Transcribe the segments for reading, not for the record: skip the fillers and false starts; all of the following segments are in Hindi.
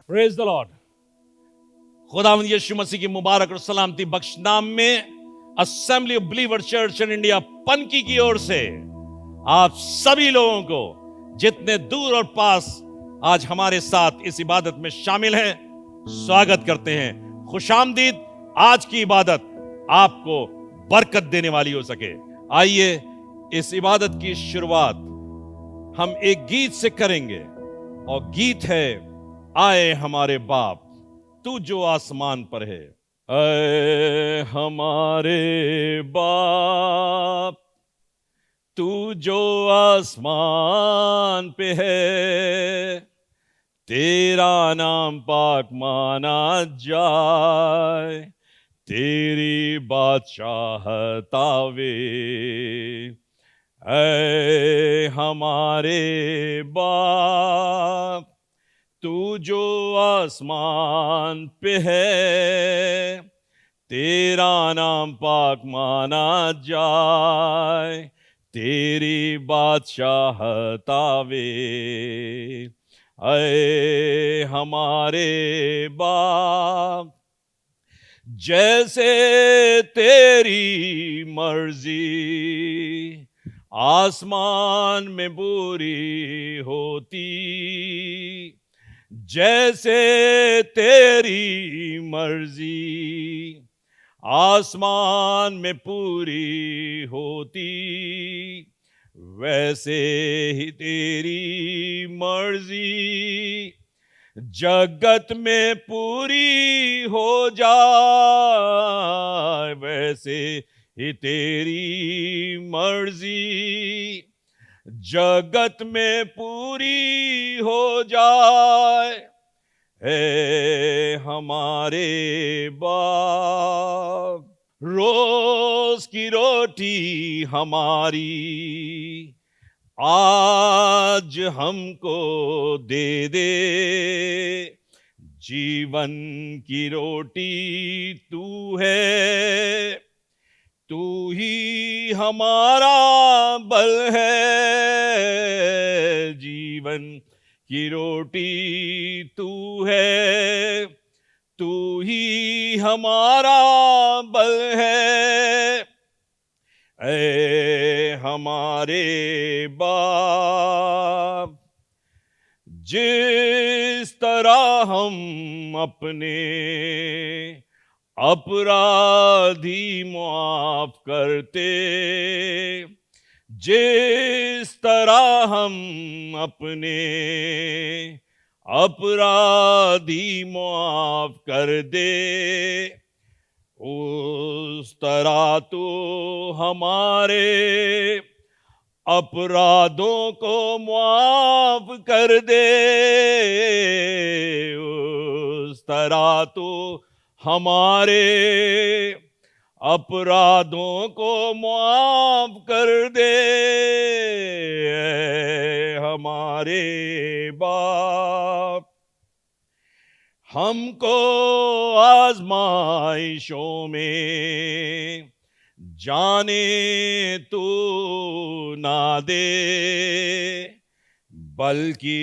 Praise the Lord. खुदावंद यीशु मसीह की मुबारक और सलामती बख्श नाम में assembly of believer church in India Panki की ओर से आप सभी लोगों को, जितने दूर और पास आज हमारे साथ इस इबादत में शामिल हैं, स्वागत करते हैं। खुशामदीद। आज की इबादत आपको बरकत देने वाली हो सके। आइए इस इबादत की शुरुआत हम एक गीत से करेंगे और गीत है आए हमारे बाप तू जो आसमान पर है। आए हमारे बाप तू जो आसमान पे है, तेरा नाम पाक माना जाए, तेरी बादशाहत आवे। ऐ हमारे बाप तू जो आसमान पे है, तेरा नाम पाक माना जाए, तेरी बादशाहत आवे। ऐ हमारे बाप जैसे तेरी मर्जी आसमान में पूरी होती, जैसे तेरी मर्जी आसमान में पूरी होती, वैसे ही तेरी मर्जी जगत में पूरी हो जाए, वैसे ही तेरी मर्जी जगत में पूरी हो जाए। हे हमारे बाप रोज की रोटी हमारी आज हमको दे दे, जीवन की रोटी तू है, तू ही हमारा बल है, जीवन की रोटी तू है, तू ही हमारा बल है। ऐ हमारे बाप जिस तरह हम अपने अपराधी माफ करते, जिस तरह हम अपने अपराधी माफ कर दे, उस तरह तो हमारे अपराधों को माफ कर दे, उस तरह तो हमारे अपराधों को माफ कर दे। हमारे बाप हमको आजमाइशों में जाने तू ना दे, बल्कि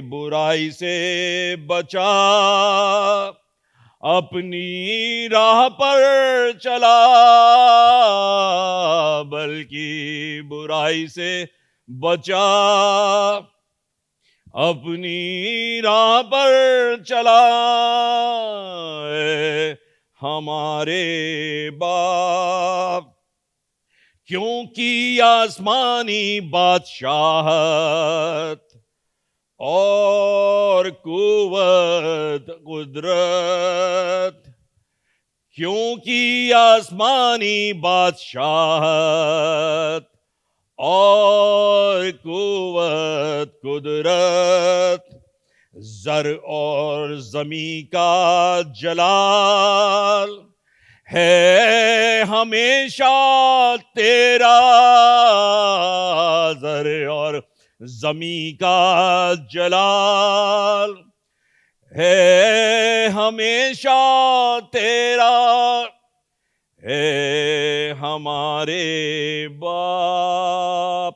बुराई से बचा, अपनी राह पर चला, बल्कि बुराई से बचा, अपनी राह पर चला। हमारे बाप क्योंकि आसमानी बादशाहत और कुव्वत कुदरत, क्योंकि आसमानी बादशाहत और कुव्वत कुदरत, जर और जमी का जलाल है हमेशा तेरा, जर और जमी का जलाल है हमेशा तेरा। है हमारे बाप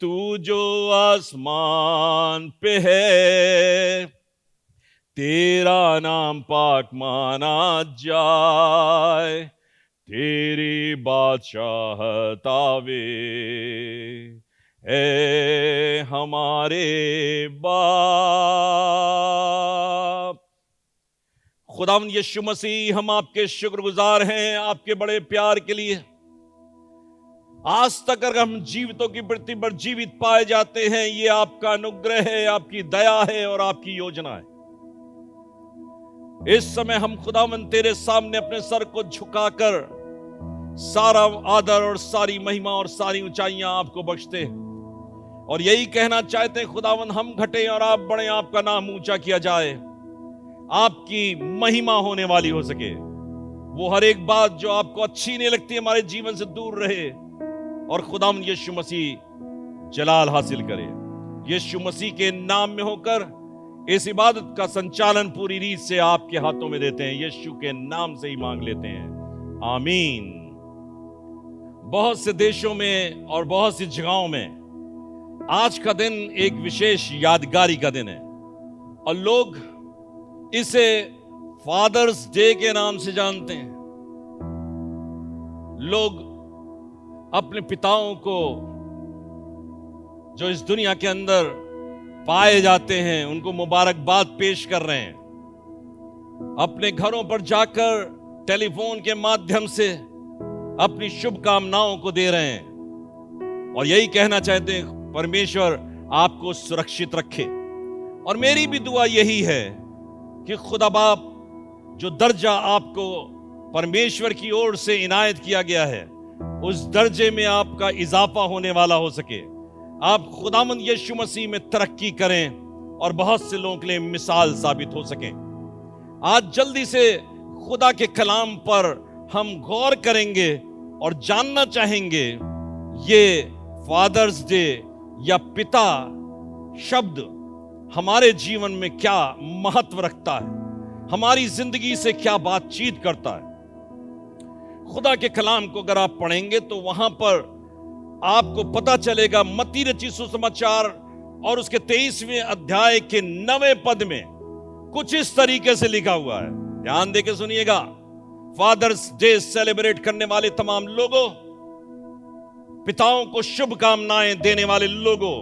तू जो आसमान पे है, तेरा नाम पाक माना जाए, तेरी बादशाहत आवे, ए हमारे बाप। खुदावंद यीशु मसीह, हम आपके शुक्रगुजार हैं आपके बड़े प्यार के लिए। आज तक अगर हम जीवितों की पृथ्वी पर जीवित पाए जाते हैं, ये आपका अनुग्रह है, आपकी दया है और आपकी योजना है। इस समय हम खुदावंद तेरे सामने अपने सर को झुकाकर सारा आदर और सारी महिमा और सारी ऊंचाइयां आपको बख्शते हैं और यही कहना चाहते हैं, खुदावंद हम घटे और आप बढ़े, आपका नाम ऊंचा किया जाए, आपकी महिमा होने वाली हो सके। वो हर एक बात जो आपको अच्छी नहीं लगती हमारे जीवन से दूर रहे और खुदावंद यीशु मसीह जलाल हासिल करे। यीशु मसीह के नाम में होकर इस इबादत का संचालन पूरी रीत से आपके हाथों में देते हैं, यीशु के नाम से ही मांग लेते हैं, आमीन। बहुत से देशों में और बहुत सी जगहों में आज का दिन एक विशेष यादगारी का दिन है और लोग इसे फादर्स डे के नाम से जानते हैं। लोग अपने पिताओं को जो इस दुनिया के अंदर पाए जाते हैं उनको मुबारकबाद पेश कर रहे हैं, अपने घरों पर जाकर टेलीफोन के माध्यम से अपनी शुभकामनाओं को दे रहे हैं और यही कहना चाहते हैं, परमेश्वर आपको सुरक्षित रखे। और मेरी भी दुआ यही है कि खुदा बाप जो दर्जा आपको परमेश्वर की ओर से इनायत किया गया है उस दर्जे में आपका इजाफा होने वाला हो सके, आप खुदावंद यीशु मसीह में तरक्की करें और बहुत से लोगों के लिए मिसाल साबित हो सकें। आज जल्दी से खुदा के कलाम पर हम गौर करेंगे और जानना चाहेंगे ये फादर्स डे या पिता शब्द हमारे जीवन में क्या महत्व रखता है, हमारी जिंदगी से क्या बातचीत करता है। खुदा के कलाम को अगर आप पढ़ेंगे तो वहां पर आपको पता चलेगा, मत्ती रचित सुसमाचार और उसके 23वें अध्याय के 9वें पद में कुछ इस तरीके से लिखा हुआ है, ध्यान देके सुनिएगा। फादर्स डे सेलिब्रेट करने वाले तमाम लोगों, पिताओं को शुभकामनाएं देने वाले लोगों,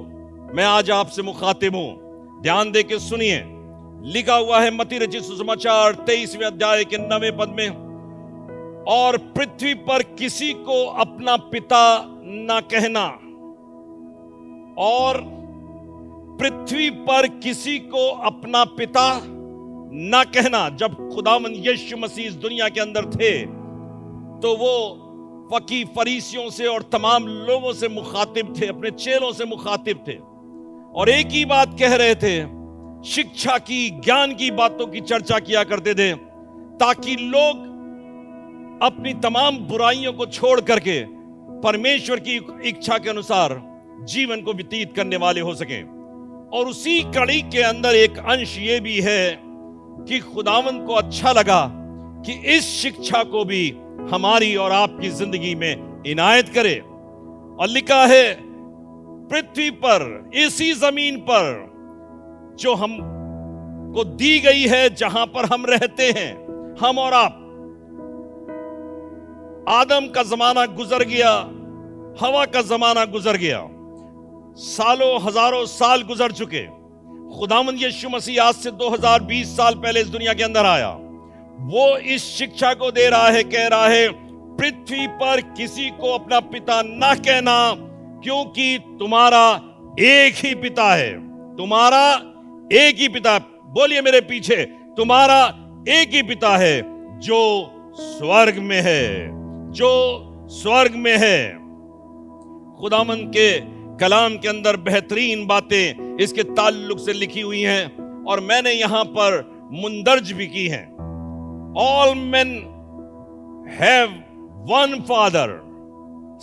मैं आज आपसे मुखातिब हूं, ध्यान देके सुनिए। लिखा हुआ है मत्ती रचित सुसमाचार 23वें अध्याय के 9वें पद में, और पृथ्वी पर किसी को अपना पिता ना कहना, और पृथ्वी पर किसी को अपना पिता ना कहना। जब खुदावंद यीशु मसीह इस दुनिया के अंदर थे तो वो फकी फरीसियों से और तमाम लोगों से मुखातिब थे, अपने चेलों से मुखातिब थे और एक ही बात कह रहे थे, शिक्षा की, ज्ञान की बातों की चर्चा किया करते थे ताकि लोग अपनी तमाम बुराइयों को छोड़ करके परमेश्वर की इच्छा के अनुसार जीवन को व्यतीत करने वाले हो सकें। और उसी कड़ी के अंदर एक अंश ये भी है कि खुदावंद को अच्छा लगा कि इस शिक्षा को भी हमारी और आपकी जिंदगी में इनायत करे। और लिखा है, पृथ्वी पर, इसी जमीन पर जो हम को दी गई है, जहां पर हम रहते हैं, हम और आप, आदम का जमाना गुजर गया, हवा का जमाना गुजर गया, सालों हजारों साल गुजर चुके। खुदावंद यीशु मसीह आज से 2020 साल पहले इस दुनिया के अंदर आया। वो इस शिक्षा को दे रहा है, कह रहा है, पृथ्वी पर किसी को अपना पिता ना कहना, क्योंकि तुम्हारा एक ही पिता है, तुम्हारा एक ही पिता। बोलिए मेरे पीछे, तुम्हारा एक ही पिता है जो स्वर्ग में है, जो स्वर्ग में है। खुदावंद के कलाम के अंदर बेहतरीन बातें इसके ताल्लुक से लिखी हुई हैं और मैंने यहां पर मुंदर्ज भी की हैं। All men have one father,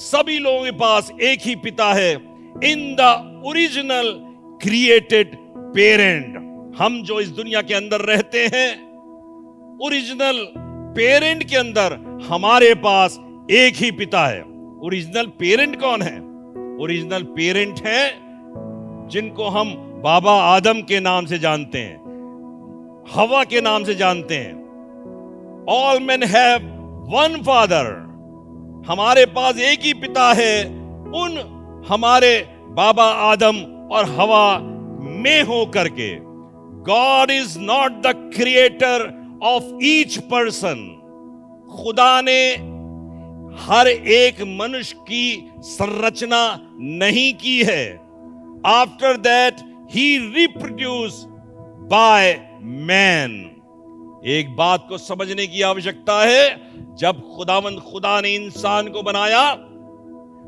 सभी लोगों के पास एक ही पिता है। In the original created parent, हम जो इस दुनिया के अंदर रहते हैं, ओरिजिनल पेरेंट के अंदर हमारे पास एक ही पिता है। ओरिजिनल पेरेंट कौन है? ओरिजिनल पेरेंट है जिनको हम बाबा आदम के नाम से जानते हैं। हवा के नाम से जानते हैं। All men have one father, हमारे पास एक ही पिता है उन हमारे बाबा आदम और हवा में हो करके। God is not the creator of each person, खुदा ने हर एक मनुष्य की संरचना नहीं की है। After that he reproduce by man. एक बात को समझने की आवश्यकता है, जब खुदा ने इंसान को बनाया,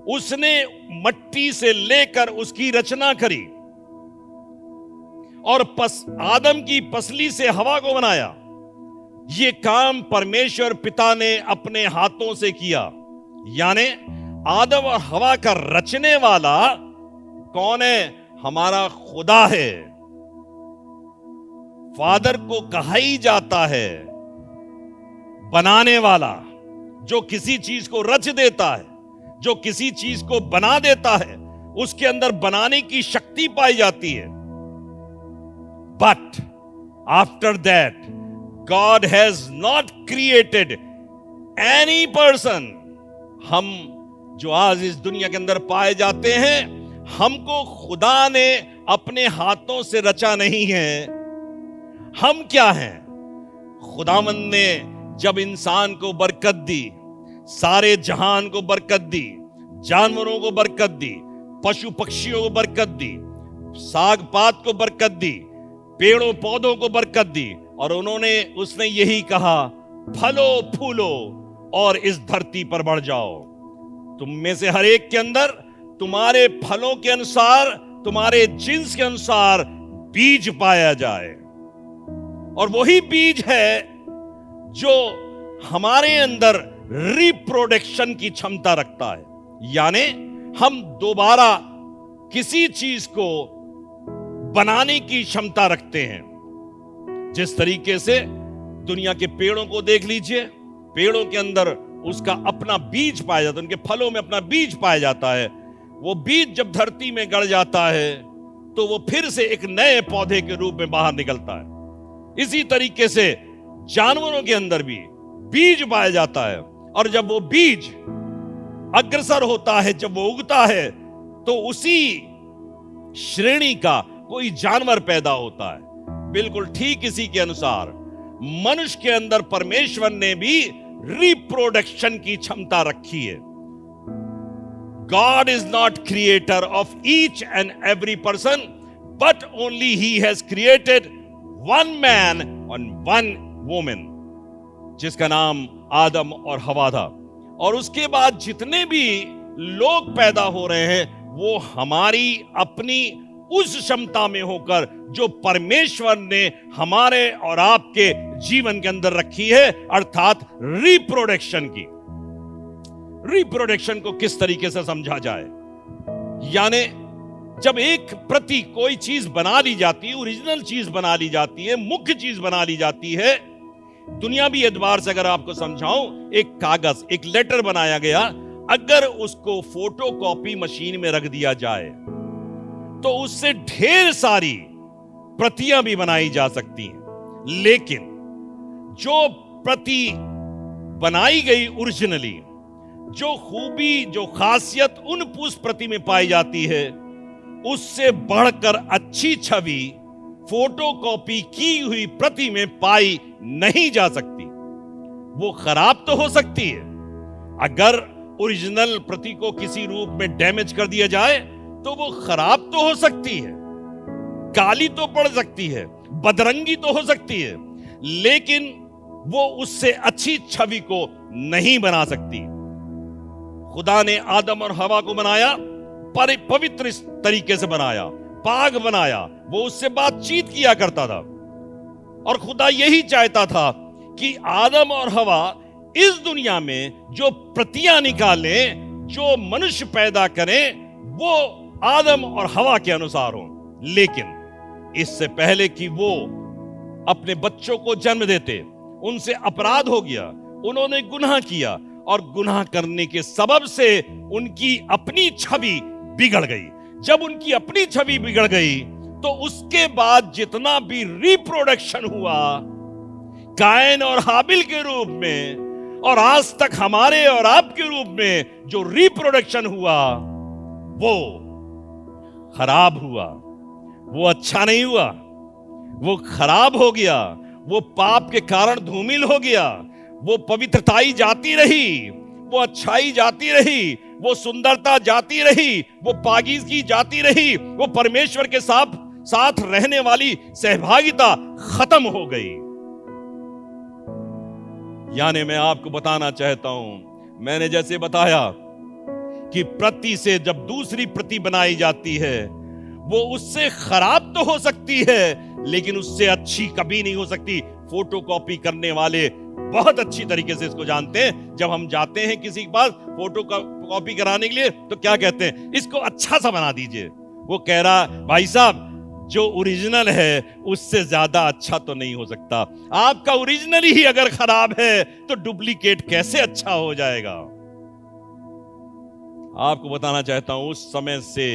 उसने मट्टी से लेकर उसकी रचना करी और आदम की पसली से हवा को बनाया। ये काम परमेश्वर पिता ने अपने हाथों से किया। यानी आदम और हवा का रचने वाला कौन है? हमारा खुदा है। फादर को कहा ही जाता है बनाने वाला, जो किसी चीज को रच देता है, जो किसी चीज को बना देता है, उसके अंदर बनाने की शक्ति पाई जाती है। But after that God has not created any person. हम जो आज इस दुनिया के अंदर पाए जाते हैं, हमको खुदा ने अपने हाथों से रचा नहीं है। हम क्या हैं? खुदावंद ने जब इंसान को बरकत दी, सारे जहान को बरकत दी, जानवरों को बरकत दी, पशु पक्षियों को बरकत दी, साग पात को बरकत दी, पेड़ों पौधों को बरकत दी, और उसने यही कहा, फलो फूलो और इस धरती पर बढ़ जाओ। तुम में से हर एक के अंदर तुम्हारे फलों के अनुसार, तुम्हारे जिन्स के अनुसार बीज पाया जाए। और वही बीज है जो हमारे अंदर रिप्रोडक्शन की क्षमता रखता है। यानी हम दोबारा किसी चीज को बनाने की क्षमता रखते हैं। जिस तरीके से दुनिया के पेड़ों को देख लीजिए, पेड़ों के अंदर उसका अपना बीज पाया जाता है, उनके फलों में अपना बीज पाया जाता है। वो बीज जब धरती में गड़ जाता है तो वो फिर से एक नए पौधे के रूप में बाहर निकलता है। इसी तरीके से जानवरों के अंदर भी बीज पाया जाता है, और जब वो बीज अग्रसर होता है, जब वो उगता है, तो उसी श्रेणी का कोई जानवर पैदा होता है। बिल्कुल ठीक इसी के अनुसार मनुष्य के अंदर परमेश्वर ने भी रिप्रोडक्शन की क्षमता रखी है। God is not creator of each and every person, but only he has created one man and one woman, जिसका नाम आदम और हवा था। और उसके बाद जितने भी लोग पैदा हो रहे हैं, वो हमारी अपनी उस क्षमता में होकर जो परमेश्वर ने हमारे और आपके जीवन के अंदर रखी है, अर्थात रिप्रोडक्शन की। रिप्रोडक्शन को किस तरीके से समझा जाए? यानी जब एक प्रति कोई चीज बना ली जाती है, ओरिजिनल चीज बना ली जाती है, मुख्य चीज बना ली जाती है, दुनियावी एतबार से अगर आपको समझाऊं, एक कागज, एक लेटर बनाया गया, अगर उसको फोटोकॉपी मशीन में रख दिया जाए तो उससे ढेर सारी प्रतियां भी बनाई जा सकती हैं। लेकिन जो प्रति बनाई गई ओरिजिनली, जो खूबी, जो खासियत उस प्रति में पाई जाती है, उससे बढ़कर अच्छी छवि फोटोकॉपी की हुई प्रति में पाई नहीं जा सकती। वो खराब तो हो सकती है, अगर ओरिजिनल प्रति को किसी रूप में डैमेज कर दिया जाए तो वो खराब तो हो सकती है, काली तो पड़ सकती है, बदरंगी तो हो सकती है, लेकिन वो उससे अच्छी छवि को नहीं बना सकती। खुदा ने आदम और हवा को बनाया, पवित्र तरीके से बनाया, पाक बनाया, वो उससे बातचीत किया करता था। और खुदा यही चाहता था कि आदम और हवा इस दुनिया में जो प्रतियां निकालें, जो मनुष्य पैदा करें, वो आदम और हवा के अनुसार हो। लेकिन इससे पहले कि वो अपने बच्चों को जन्म देते, उनसे अपराध हो गया, उन्होंने गुनाह किया, और गुनाह करने के सबब से उनकी अपनी छवि बिगड़ गई। जब उनकी अपनी छवि बिगड़ गई तो उसके बाद जितना भी रिप्रोडक्शन हुआ कायन और हाबिल के रूप में, और आज तक हमारे और आपके रूप में जो रिप्रोडक्शन हुआ वो खराब हुआ, वो अच्छा नहीं हुआ, वो खराब हो गया, वो पाप के कारण धूमिल हो गया। वो पवित्रताई जाती रही, वो अच्छाई जाती रही, वो सुंदरता जाती रही, वो पाकीज़गी जाती रही, वो परमेश्वर के साथ रहने वाली सहभागिता खत्म हो गई। यानी मैं आपको बताना चाहता हूं, मैंने जैसे बताया कि प्रति से जब दूसरी प्रति बनाई जाती है वो उससे खराब तो हो सकती है लेकिन उससे अच्छी कभी नहीं हो सकती। फोटोकॉपी करने वाले बहुत अच्छी तरीके से इसको जानते हैं। जब हम जाते हैं किसी के पास फोटो कॉपी कराने के लिए तो क्या कहते हैं, इसको अच्छा सा बना दीजिए। वो कह रहा भाई साहब जो ओरिजिनल है उससे ज्यादा अच्छा तो नहीं हो सकता। आपका ओरिजिनल ही अगर खराब है तो डुप्लीकेट कैसे अच्छा हो जाएगा। आपको बताना चाहता हूं उस समय से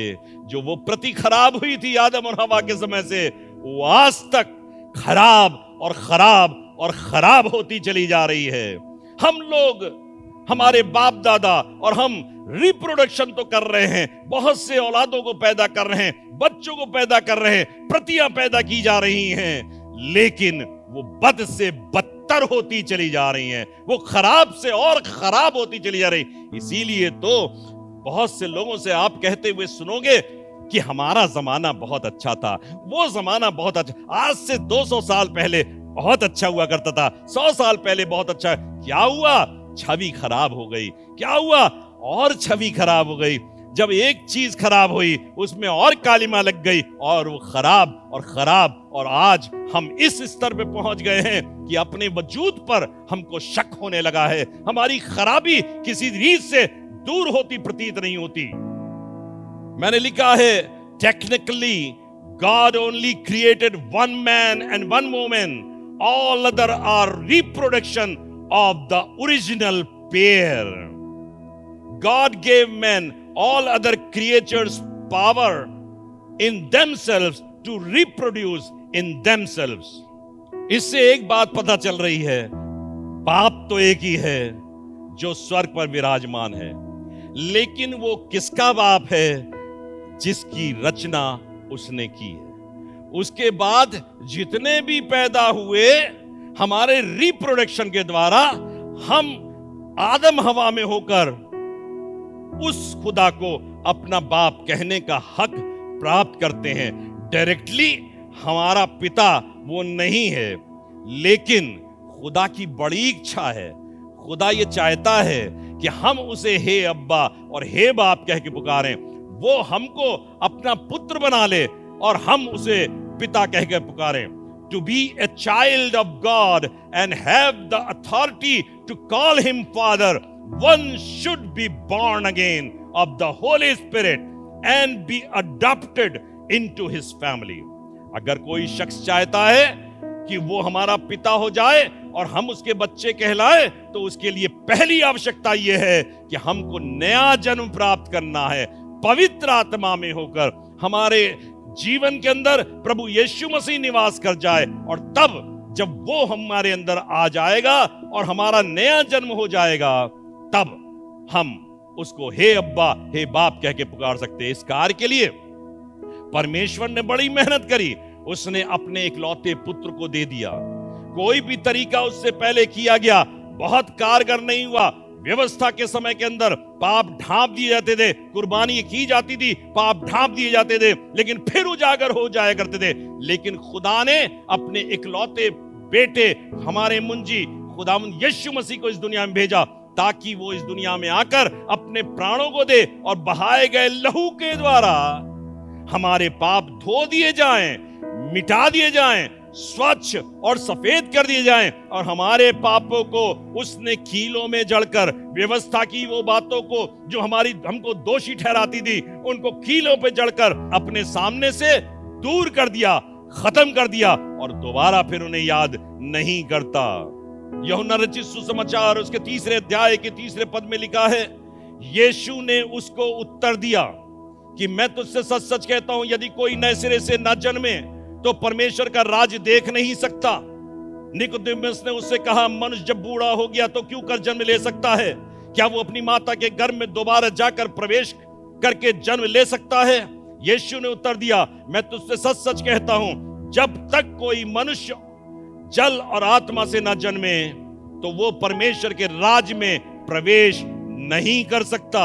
जो वो प्रति खराब हुई थी आदम और हवा के समय से, वो आज तक खराब और खराब और खराब होती चली जा रही है। हम लोग, हमारे बाप दादा और हम रिप्रोडक्शन तो कर रहे हैं, बहुत से औलादों को पैदा कर रहे हैं, बच्चों को पैदा कर रहे हैं, प्रतियां पैदा की जा रही हैं, लेकिन वो बद से बदतर होती चली जा रही हैं, वो खराब से और खराब होती चली जा रही। इसीलिए तो बहुत से लोगों से आप कहते हुए सुनोगे कि हमारा जमाना बहुत अच्छा था, वो जमाना बहुत अच्छा, आज से 200 साल पहले बहुत अच्छा हुआ करता था, 100 साल पहले बहुत अच्छा। क्या हुआ? छवि खराब हो गई। क्या हुआ? और छवि खराब हो गई। जब एक चीज खराब हुई उसमें और कालिमा लग गई और वो खराब और खराब, और आज हम इस स्तर पे पहुंच गए हैं कि अपने वजूद पर हमको शक होने लगा है। हमारी खराबी किसी रीत से दूर होती प्रतीत नहीं होती। मैंने लिखा है technically God only created one man and one woman, all other are reproduction of the original pair. God gave men all other creatures power in themselves to reproduce in themselves. इससे एक बात पता चल रही है, बाप तो एक ही है जो स्वर्ग पर विराजमान है, लेकिन वो किसका बाप है? जिसकी रचना उसने की है। उसके बाद जितने भी पैदा हुए हमारे रिप्रोडक्शन के द्वारा, हम आदम हवा में होकर उस खुदा को अपना बाप कहने का हक प्राप्त करते हैं। डायरेक्टली हमारा पिता वो नहीं है, लेकिन खुदा की बड़ी इच्छा है, खुदा ये चाहता है कि हम उसे हे अब्बा और हे बाप कह के पुकारें। वो हमको अपना पुत्र बना ले और हम उसे पिता कह के पुकारें। To be a child of God and have the authority to call him Father, one should be born again of the Holy Spirit and be adopted into his family. अगर कोई शख्स चाहता है कि वो हमारा पिता हो जाए और हम उसके बच्चे कहलाए, तो उसके लिए पहली आवश्यकता यह है कि हमको नया जन्म प्राप्त करना है, पवित्र आत्मा में होकर हमारे जीवन के अंदर प्रभु यीशु मसीह निवास कर जाए। और तब जब वो हमारे अंदर आ जाएगा और हमारा नया जन्म हो जाएगा, तब हम उसको हे अब्बा हे बाप कह के पुकार सकते हैं। इस कार्य के लिए परमेश्वर ने बड़ी मेहनत करी, उसने अपने इकलौते पुत्र को दे दिया। कोई भी तरीका उससे पहले किया गया बहुत कारगर नहीं हुआ। व्यवस्था के समय के अंदर पाप ढांप दिए जाते थे, कुर्बानी की जाती थी, पाप ढांप दिए जाते थे, लेकिन फिर उजागर हो जाया करते थे। लेकिन खुदा ने अपने इकलौते बेटे हमारे मुंजी खुदावंद यीशु मसीह को इस दुनिया में भेजा ताकि वो इस दुनिया में आकर अपने प्राणों को दे और बहाए गए लहू के द्वारा हमारे पाप धो दिए जाएं, मिटा दिए जाएं, स्वच्छ और सफेद कर दिए जाएं, और हमारे पापों को उसने कीलों में जड़कर व्यवस्था की वो बातों को जो हमको दोषी ठहराती थी, उनको कीलों पे जड़कर अपने सामने से दूर कर दिया, खत्म कर दिया, और दोबारा फिर उन्हें याद नहीं करता। यूहन्ना रचित सुसमाचार उसके 3 अध्याय के 3 पद में लिखा है, यीशु ने उसको उत्तर दिया कि मैं तुझसे सच सच कहता हूं, यदि कोई नए सिरे से ना जन्मे तो परमेश्वर का राज देख नहीं सकता। निकोदेमुस ने उससे कहा, मनुष्य जब बूढ़ा हो गया तो क्यों कर जन्म ले सकता है? क्या वो अपनी माता के गर्भ में दोबारा जाकर प्रवेश करके जन्म ले सकता है? यीशु ने उत्तर दिया, मैं तुझसे सच सच कहता हूं, जब तक कोई मनुष्य जल और आत्मा से ना जन्मे तो वो परमेश्वर के राज में प्रवेश नहीं कर सकता।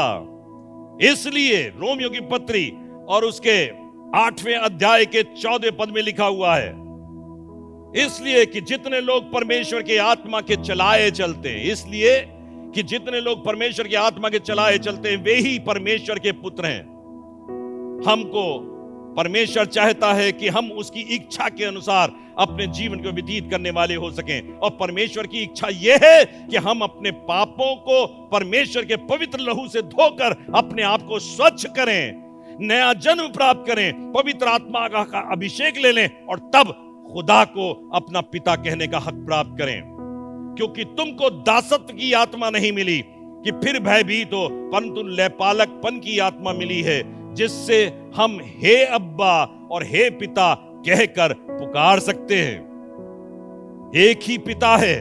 इसलिए रोमियो की पत्री और उसके 8वें अध्याय के 14वें पद में लिखा हुआ है, इसलिए कि जितने लोग परमेश्वर के आत्मा के चलाए चलते हैं, इसलिए कि जितने लोग परमेश्वर के आत्मा के चलाए चलते हैं वे ही परमेश्वर के पुत्र हैं। हमको परमेश्वर चाहता है कि हम उसकी इच्छा के अनुसार अपने जीवन को व्यतीत करने वाले हो सकें, और परमेश्वर की इच्छा यह है कि हम अपने पापों को परमेश्वर के पवित्र लहू से धोकर अपने आप को स्वच्छ करें, नया जन्म प्राप्त करें, पवित्र आत्मा का अभिषेक ले लें और तब खुदा को अपना पिता कहने का हक प्राप्त करें। क्योंकि तुमको दासत्व की आत्मा नहीं मिली कि फिर भयभीत हो, परंतु लेपालकपन की आत्मा मिली है, जिससे हम हे अब्बा और हे पिता कहकर पुकार सकते हैं। एक ही पिता है,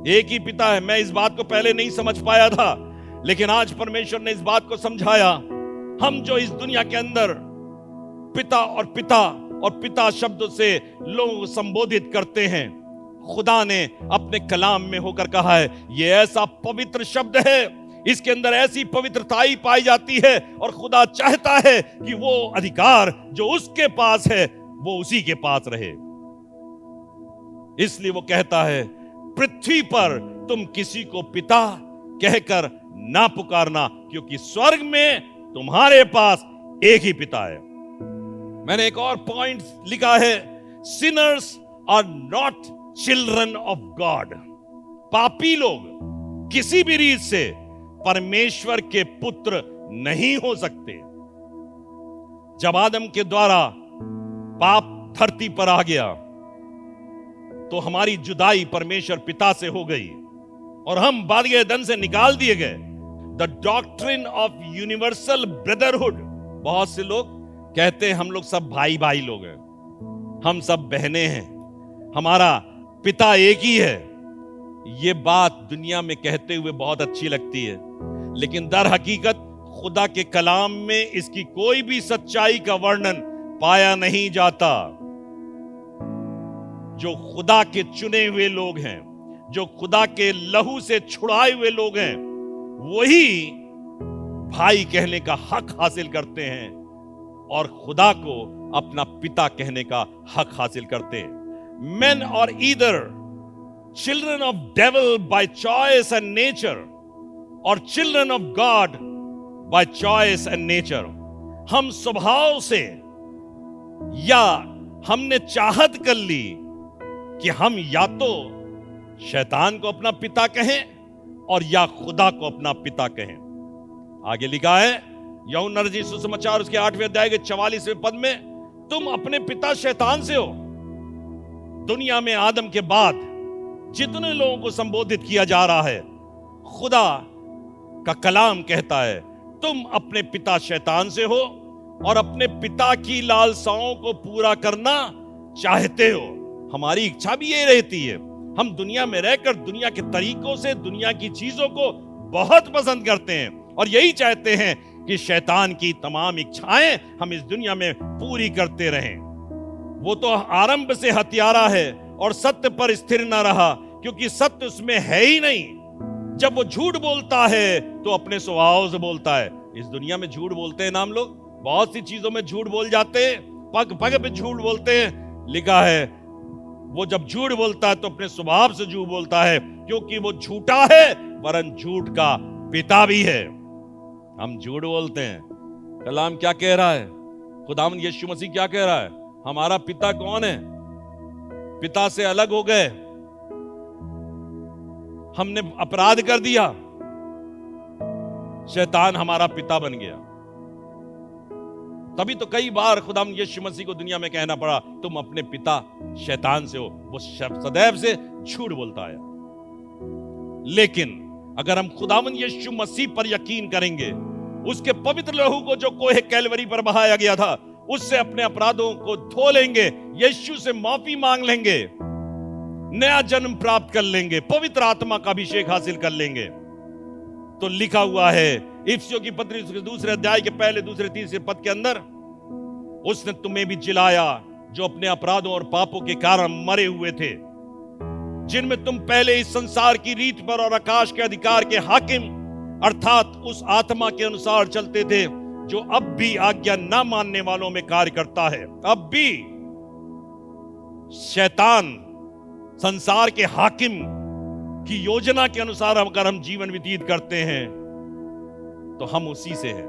एक ही पिता है। मैं इस बात को पहले नहीं समझ पाया था, लेकिन आज परमेश्वर ने इस बात को समझाया। हम जो इस दुनिया के अंदर पिता और पिता शब्द से लोगों को संबोधित करते हैं, खुदा ने अपने कलाम में होकर कहा है, यह ऐसा पवित्र शब्द है, इसके अंदर ऐसी पवित्रताई पाई जाती है, और खुदा चाहता है कि वो अधिकार जो उसके पास है वो उसी के पास रहे। इसलिए वो कहता है, पृथ्वी पर तुम किसी को पिता कहकर ना पुकारना, क्योंकि स्वर्ग में तुम्हारे पास एक ही पिता है। मैंने एक और पॉइंट लिखा है, sinners are not children of God. पापी लोग किसी भी रीत से परमेश्वर के पुत्र नहीं हो सकते। जब आदम के द्वारा पाप धरती पर आ गया तो हमारी जुदाई परमेश्वर पिता से हो गई और हम बादगे दन से निकाल दिए गए। The doctrine of universal brotherhood, बहुत से लोग कहते हैं हम लोग सब भाई भाई लोग हैं, हम सब बहनें हैं, हमारा पिता एक ही है। ये बात दुनिया में कहते हुए बहुत अच्छी लगती है, लेकिन दर हकीकत खुदा के कलाम में इसकी कोई भी सच्चाई का वर्णन पाया नहीं जाता। जो खुदा के चुने हुए लोग हैं, जो खुदा के लहू से छुड़ाए हुए लोग हैं, वही भाई कहने का हक हासिल करते हैं और खुदा को अपना पिता कहने का हक हासिल करते हैं। Men are either children of devil by choice and nature or children of God by choice and nature। हम स्वभाव से या हमने चाहत कर ली कि हम या तो शैतान को अपना पिता कहें और या खुदा को अपना पिता कहें। आगे लिखा है यूहन्ना रचित सुसमाचार उसके 8वें अध्याय के 44वें पद में, तुम अपने पिता शैतान से हो। दुनिया में आदम के बाद जितने लोगों को संबोधित किया जा रहा है, खुदा का कलाम कहता है तुम अपने पिता शैतान से हो और अपने पिता की लालसाओं को पूरा करना चाहते हो। हमारी इच्छा भी यही रहती है। हम दुनिया में रहकर दुनिया के तरीकों से दुनिया की चीजों को बहुत पसंद करते हैं और यही चाहते हैं कि शैतान की तमाम इच्छाएं हम इस दुनिया में पूरी करते रहें। वो तो आरंभ से हत्यारा है और सत्य पर स्थिर न रहा, क्योंकि सत्य उसमें है ही नहीं। जब वो झूठ बोलता है तो अपने स्वभाव से बोलता है। इस दुनिया में झूठ बोलते हैं ना हम लोग, बहुत सी चीजों में झूठ बोल जाते हैं, पग पग पे झूठ बोलते हैं। लिखा है वो जब झूठ बोलता है तो अपने स्वभाव से झूठ बोलता है, क्योंकि वो झूठा है वरन झूठ का पिता भी है। हम झूठ बोलते हैं। कलाम क्या कह रहा है? खुदावंद यीशु मसीह क्या कह रहा है? हमारा पिता कौन है? पिता से अलग हो गए, हमने अपराध कर दिया, शैतान हमारा पिता बन गया। तभी तो कई बार खुदावंद यीशु मसीह को दुनिया में कहना पड़ा तुम अपने पिता शैतान से हो। वो सदैव से झूठ बोलता है। लेकिन अगर हम खुदावंद यीशु मसीह पर यकीन करेंगे उसके पवित्र लहू को जो कोहे कैलवरी पर बहाया गया था, उससे अपने अपराधों को धो लेंगे, यीशु से माफी मांग लेंगे, नया जन्म प्राप्त कर लेंगे, पवित्र आत्मा का अभिषेक हासिल कर लेंगे। तो लिखा हुआ है इफिसियों की पत्री के 2 अध्याय के पहले, 2, 3 पद के अंदर, उसने तुम्हें भी जिलाया जो अपने अपराधों और पापों के कारण मरे हुए थे, जिनमें तुम पहले इस संसार की रीत पर और आकाश के अधिकार के हाकिम अर्थात उस आत्मा के अनुसार चलते थे जो अब भी आज्ञा ना मानने वालों में कार्य करता है। अब भी शैतान, संसार के हाकिम की योजना के अनुसार अगर हम जीवन व्यतीत करते हैं तो हम उसी से हैं,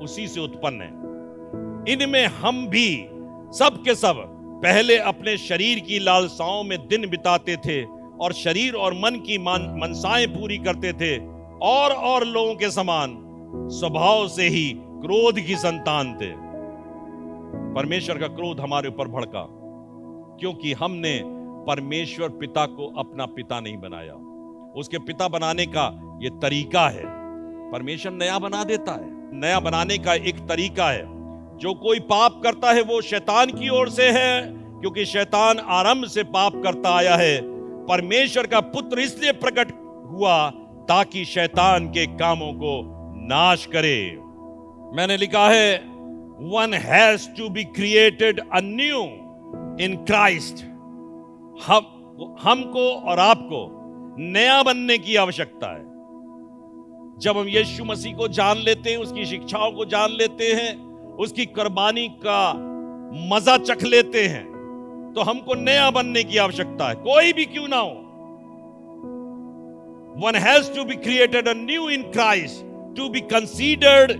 उसी से उत्पन्न हैं। इनमें हम भी सब के सब पहले अपने शरीर की लालसाओं में दिन बिताते थे और शरीर और मन की मनसाएं पूरी करते थे, और लोगों के समान स्वभाव से ही क्रोध की संतान थे। परमेश्वर का क्रोध हमारे ऊपर भड़का क्योंकि हमने परमेश्वर पिता को अपना पिता नहीं बनाया। उसके पिता बनाने का यह तरीका है। परमेश्वर नया बना देता है, नया बनाने का एक तरीका है। जो कोई पाप करता है वो शैतान की ओर से है, क्योंकि शैतान आरंभ से पाप करता आया है। परमेश्वर का पुत्र इसलिए प्रकट हुआ ताकि शैतान के कामों को नाश करे। मैंने लिखा है one has to be created anew in Christ. हमको और आपको नया बनने की आवश्यकता है। जब हम यीशु मसीह को जान लेते हैं, उसकी शिक्षाओं को जान लेते हैं, उसकी कुर्बानी का मजा चख लेते हैं, तो हमको नया बनने की आवश्यकता है, कोई भी क्यों ना हो। One has to be created anew in Christ to be considered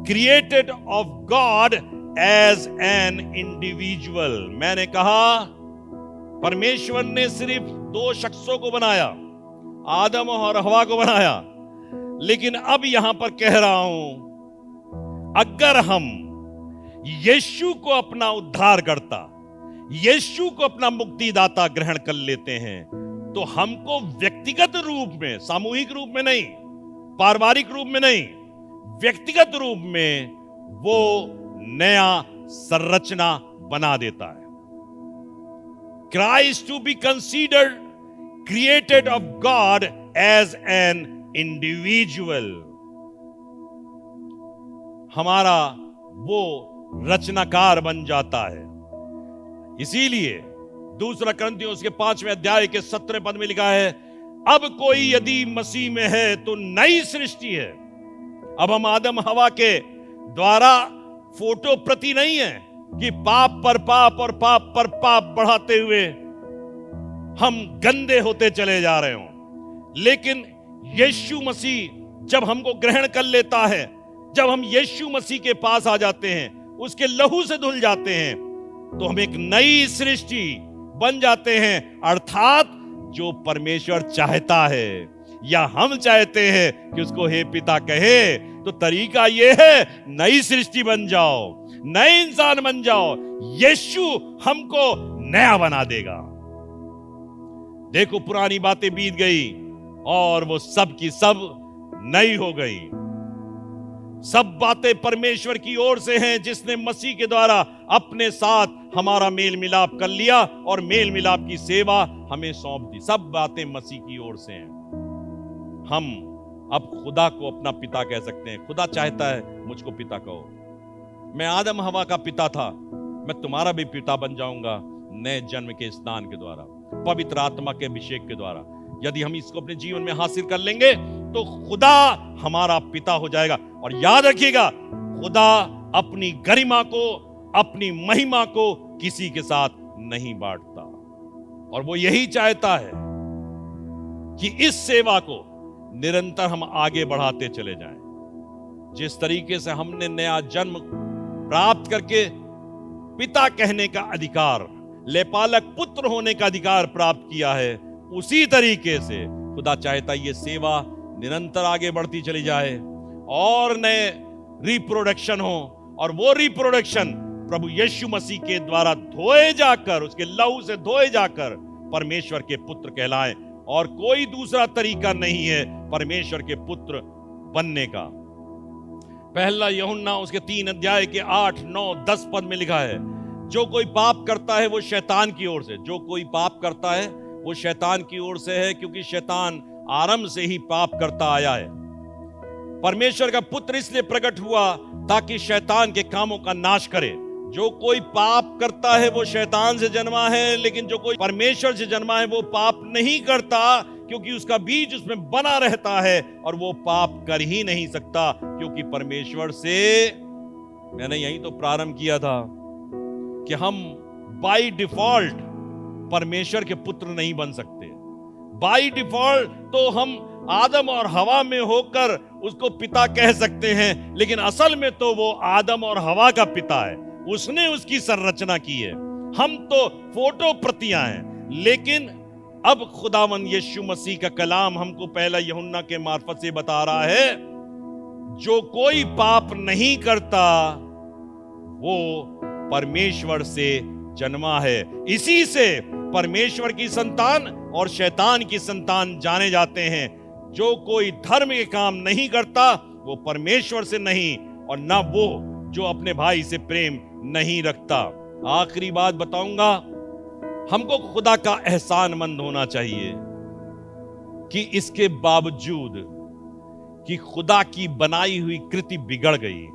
created of God as an individual। मैंने कहा परमेश्वर ने सिर्फ 2 शख्सों को बनाया, आदम और हवा को बनाया, लेकिन अब यहां पर कह रहा हूं, अगर हम यीशु को अपना उद्धारकर्ता, यीशु को अपना मुक्तिदाता ग्रहण कर लेते हैं, तो हमको व्यक्तिगत रूप में, सामूहिक रूप में नहीं, पारिवारिक रूप में नहीं, व्यक्तिगत रूप में वो नया संरचना बना देता है। Christ to be considered created of God as an individual। हमारा वो रचनाकार बन जाता है। इसीलिए 2 कुरिन्थियों उसके 5वें अध्याय के 17 पद में लिखा है, अब कोई यदि मसीह में है तो नई सृष्टि है। अब हम आदम हवा के द्वारा फोटो प्रति नहीं है कि पाप पर पाप और पाप पर पाप बढ़ाते हुए हम गंदे होते चले जा रहे हों। लेकिन यीशु मसीह जब हमको ग्रहण कर लेता है, जब हम यीशु मसीह के पास आ जाते हैं, उसके लहू से धुल जाते हैं, तो हम एक नई सृष्टि बन जाते हैं। अर्थात जो परमेश्वर चाहता है या हम चाहते हैं कि उसको हे पिता कहे, तो तरीका यह है नई सृष्टि बन जाओ, नए इंसान बन जाओ। यीशु हमको नया बना देगा। देखो पुरानी बातें बीत गई और वो सब की सब नई हो गई। सब बातें परमेश्वर की ओर से हैं, जिसने मसीह के द्वारा अपने साथ हमारा मेल मिलाप कर लिया और मेल मिलाप की सेवा हमें सौंप दी। सब बातें मसीह की ओर से हैं। हम अब खुदा को अपना पिता कह सकते हैं। खुदा चाहता है मुझको पिता कहो। मैं आदम हवा का पिता था, मैं तुम्हारा भी पिता बन जाऊंगा नए जन्म के स्नान के द्वारा, पवित्र आत्मा के अभिषेक के द्वारा। यदि हम इसको अपने जीवन में हासिल कर लेंगे तो खुदा हमारा पिता हो जाएगा। और याद रखिएगा, खुदा अपनी गरिमा को, अपनी महिमा को किसी के साथ नहीं बांटता, और वो यही चाहता है कि इस सेवा को निरंतर हम आगे बढ़ाते चले जाएं। जिस तरीके से हमने नया जन्म प्राप्त करके पिता कहने का अधिकार, लेपालक पुत्र होने का अधिकार प्राप्त किया है, उसी तरीके से खुदा चाहता है ये सेवा निरंतर आगे बढ़ती चली जाए और नए रिप्रोडक्शन हो, और वो रिप्रोडक्शन प्रभु यीशु मसीह के द्वारा धोए जाकर, उसके लहू से धोए जाकर परमेश्वर के पुत्र कहलाएं। और कोई दूसरा तरीका नहीं है परमेश्वर के पुत्र बनने का। पहला यूहन्ना उसके 3 अध्याय के 8, 9, 10 पद में लिखा है, जो कोई पाप करता है वो शैतान की ओर से, जो कोई पाप करता है वो शैतान की ओर से है, क्योंकि शैतान आरंभ से ही पाप करता आया है। परमेश्वर का पुत्र इसलिए प्रकट हुआ ताकि शैतान के कामों का नाश करे। जो कोई पाप करता है वो शैतान से जन्मा है, लेकिन जो कोई परमेश्वर से जन्मा है वो पाप नहीं करता, क्योंकि उसका बीज उसमें बना रहता है और वो पाप कर ही नहीं सकता, क्योंकि परमेश्वर से। मैंने यही तो प्रारंभ किया था कि हम बाय डिफॉल्ट परमेश्वर के पुत्र नहीं बन सकते। बाय डिफॉल्ट तो हम आदम और हवा में होकर उसको पिता कह सकते हैं, लेकिन असल में तो वो आदम और हवा का पिता है, उसने उसकी संरचना की है। हम तो फोटो प्रतियां हैं। लेकिन अब खुदावंद यीशु मसीह का कलाम हमको पहला यूहन्ना के मार्फत से बता रहा है, जो कोई पाप नहीं करता वो परमेश्वर से जन्मा है। इसी से परमेश्वर की संतान और शैतान की संतान जाने जाते हैं। जो कोई धर्म के काम नहीं करता वो परमेश्वर से नहीं, और ना वो जो अपने भाई से प्रेम नहीं रखता। आखिरी बात बताऊंगा, हमको खुदा का एहसानमंद होना चाहिए कि इसके बावजूद कि खुदा की बनाई हुई कृति बिगड़ गई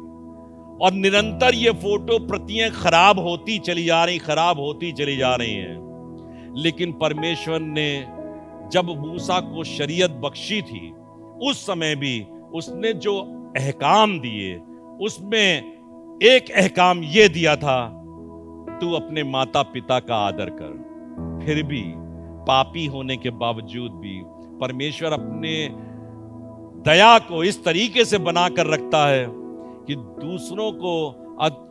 और निरंतर ये फोटो प्रतियां खराब होती चली जा रही हैं, लेकिन परमेश्वर ने जब मूसा को शरीयत बख्शी थी उस समय भी उसने जो अहकाम दिए उसमें एक अहकाम यह दिया था, तू अपने माता पिता का आदर कर। फिर भी पापी होने के बावजूद भी परमेश्वर अपने दया को इस तरीके से बनाकर रखता है कि दूसरों को,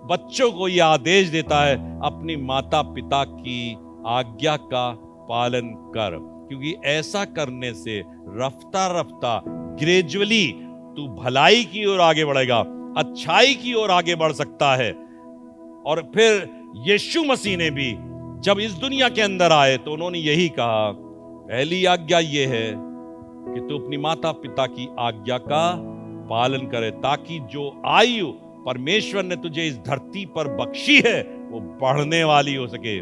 बच्चों को यह आदेश देता है, अपनी माता पिता की आज्ञा का पालन कर, क्योंकि ऐसा करने से रफ्ता रफ्ता ग्रेजुअली तू भलाई की ओर आगे बढ़ेगा, अच्छाई की ओर आगे बढ़ सकता है। और फिर यीशु मसीह ने भी जब इस दुनिया के अंदर आए तो उन्होंने यही कहा, पहली आज्ञा यह है कि तू अपनी माता पिता की आज्ञा का पालन करे, ताकि जो आयु परमेश्वर ने तुझे इस धरती पर बख्शी है वो बढ़ने वाली हो सके।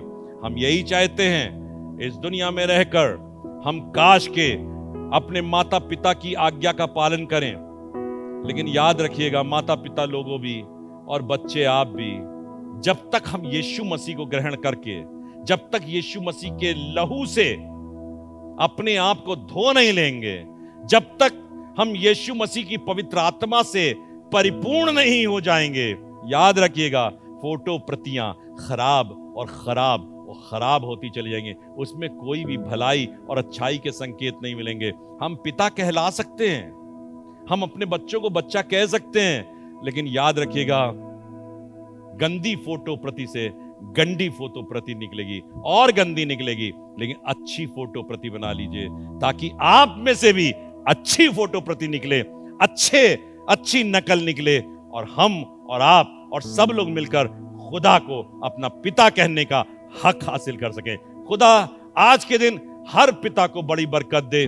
हम यही चाहते हैं इस दुनिया में रहकर हम काश के अपने माता पिता की आज्ञा का पालन करें। लेकिन याद रखिएगा, माता पिता लोगों भी और बच्चे आप भी, जब तक हम यीशु मसीह को ग्रहण करके, जब तक यीशु मसीह के लहू से अपने आप को धो नहीं लेंगे, जब तक हम यीशु मसीह की पवित्र आत्मा से परिपूर्ण नहीं हो जाएंगे, याद रखिएगा फोटो प्रतियां खराब और खराब और खराब होती चली जाएंगी, उसमें कोई भी भलाई और अच्छाई के संकेत नहीं मिलेंगे। हम पिता कहला सकते हैं, हम अपने बच्चों को बच्चा कह सकते हैं, लेकिन याद रखिएगा गंदी फोटो प्रति से गंदी फोटो प्रति निकलेगी और गंदी निकलेगी, लेकिन अच्छी फोटो प्रति बना लीजिए ताकि आप में से भी अच्छी फोटो प्रति निकले, अच्छी नकल निकले, और हम और आप और सब लोग मिलकर खुदा को अपना पिता कहने का हक हासिल कर सके। खुदा आज के दिन हर पिता को बड़ी बरकत दे।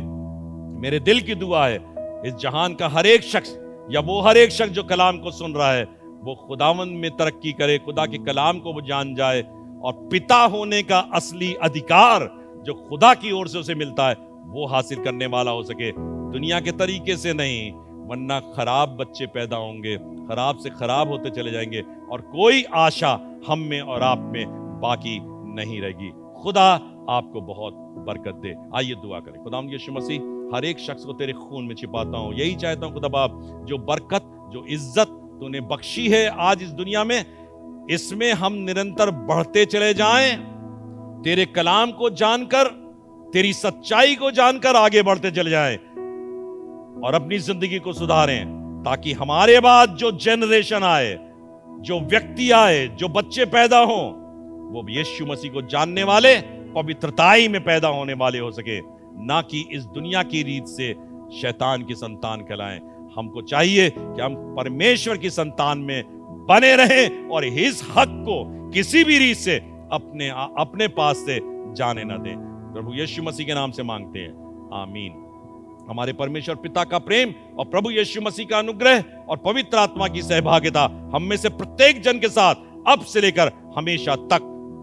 मेरे दिल की दुआ है इस जहान का हर एक शख्स या वो हर एक शख्स जो कलाम को सुन रहा है वो खुदावंद में तरक्की करे, खुदा के कलाम को वो जान जाए और पिता होने का असली अधिकार जो खुदा की ओर से उसे मिलता है वो हासिल करने वाला हो सके, दुनिया के तरीके से नहीं, वरना खराब बच्चे पैदा होंगे, खराब से खराब होते चले जाएंगे और कोई आशा हम में और आप में बाकी नहीं रहेगी। खुदा आपको बहुत बरकत दे। आइए दुआ करें। खुदा यीशु मसीह हर एक शख्स को तेरे खून में छिपाता हूं, यही चाहता हूं खुदा बाप, जो बरकत जो इज्जत तूने बख्शी है आज इस दुनिया में, इसमें हम निरंतर बढ़ते चले जाएं, तेरे कलाम को जानकर, तेरी सच्चाई को जानकर आगे बढ़ते चले जाएं और अपनी जिंदगी को सुधारें, ताकि हमारे बाद जो जनरेशन आए, जो व्यक्ति आए, जो बच्चे पैदा हों, वो यीशु मसीह को जानने वाले, पवित्रताई में पैदा होने वाले हो सके, ना कि इस दुनिया की रीत से शैतान की संतान कहलाएं। हमको चाहिए कि हम परमेश्वर की संतान में बने रहें और इस हक को किसी भी रीत से अपने पास से जाने ना दें। प्रभु यीशु मसीह के नाम से मांगते हैं, आमीन। हमारे परमेश्वर पिता का प्रेम और प्रभु यीशु मसीह का अनुग्रह और पवित्र आत्मा की सहभागिता हम में से प्रत्येक जन के साथ अब से लेकर हमेशा तक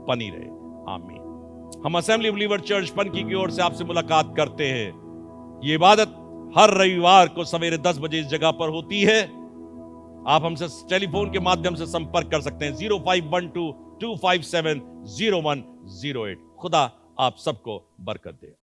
बनी रहे। आमीन। हम असेंबली बिलीवर चर्च पनकी की ओर से आपसे मुलाकात करते हैं। ये इबादत हर रविवार को सवेरे 10 बजे इस जगह पर होती है। आप हमसे टेलीफोन के माध्यम से संपर्क कर सकते हैं 0512 257 0108। खुदा आप सबको बरकत दे।